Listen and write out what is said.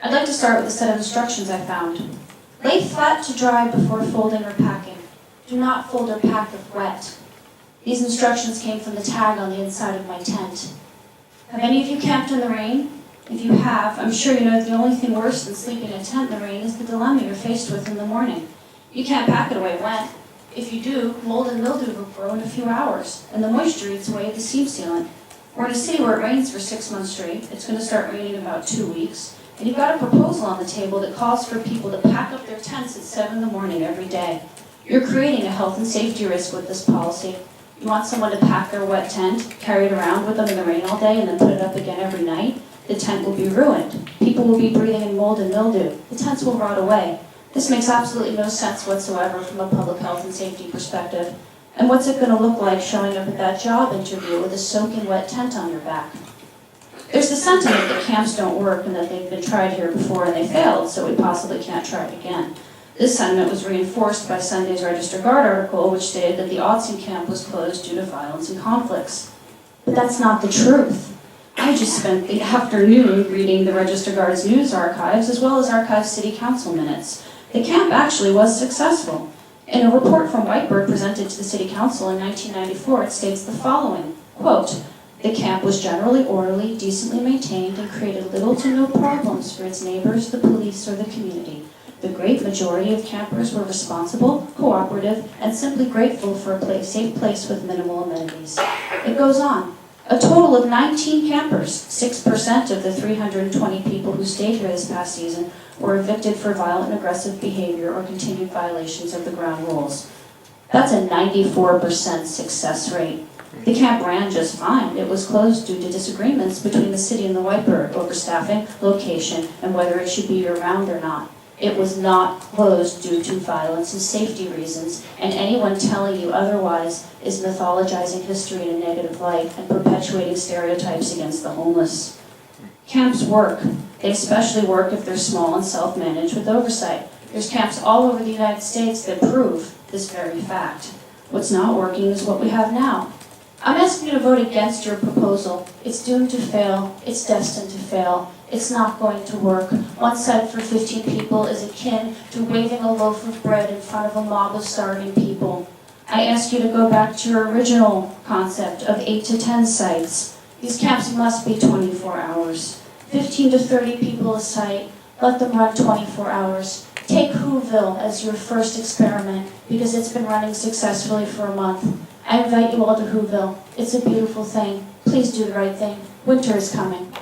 I'd like to start with a set of instructions I found. Lay flat to dry before folding or packing. Do not fold or pack if wet. These instructions came from the tag on the inside of my tent. Have any of you camped in the rain? If you have, I'm sure you know that the only thing worse than sleeping in a tent in the rain is the dilemma you're faced with in the morning. You can't pack it away wet. If you do, mold and mildew will grow in a few hours, and the moisture eats away at the seam sealant. We're in a city where it rains for 6 months straight. It's going to start raining in about 2 weeks. And you've got a proposal on the table that calls for people to pack up their tents at 7 in the morning every day. You're creating a health and safety risk with this policy. You want someone to pack their wet tent, carry it around with them in the rain all day, and then put it up again every night? The tent will be ruined. People will be breathing in mold and mildew. The tents will rot away. This makes absolutely no sense whatsoever from a public health and safety perspective. And what's it going to look like showing up at that job interview with a soaking wet tent on your back? There's the sentiment that camps don't work and that they've been tried here before and they failed, so we possibly can't try it again. This sentiment was reinforced by Sunday's Register Guard article, which stated that the Otzi camp was closed due to violence and conflicts. But that's not the truth. I just spent the afternoon reading the Register Guard's news archives as well as archived city council minutes. The camp actually was successful. In a report from Whitebird presented to the city council in 1994, it states the following, quote, "The camp was generally orderly, decently maintained, and created little to no problems for its neighbors, the police, or the community. The great majority of campers were responsible, cooperative, and simply grateful for a safe place with minimal amenities." It goes on. A total of 19 campers, 6% of the 320 people who stayed here this past season, were evicted for violent and aggressive behavior or continued violations of the ground rules. That's a 94% success rate. The camp ran just fine. It was closed due to disagreements between the city and the Whitebird over staffing, location, and whether it should be year-round or not. It was not closed due to violence and safety reasons, and anyone telling you otherwise is mythologizing history in a negative light and perpetuating stereotypes against the homeless. Camps work. They especially work if they're small and self-managed with oversight. There's camps all over the United States that prove this very fact. What's not working is what we have now. I'm asking you to vote against your proposal. It's doomed to fail. It's destined to fail. It's not going to work. One set for 15 people is akin to waving a loaf of bread in front of a mob of starving people. I ask you to go back to your original concept of 8 to 10 sites. These camps must be 24 hours. 15 to 30 people a site. Let them run 24 hours. Take Whoville as your first experiment because it's been running successfully for a month. I invite you all to Whoville. It's a beautiful thing. Please do the right thing. Winter is coming.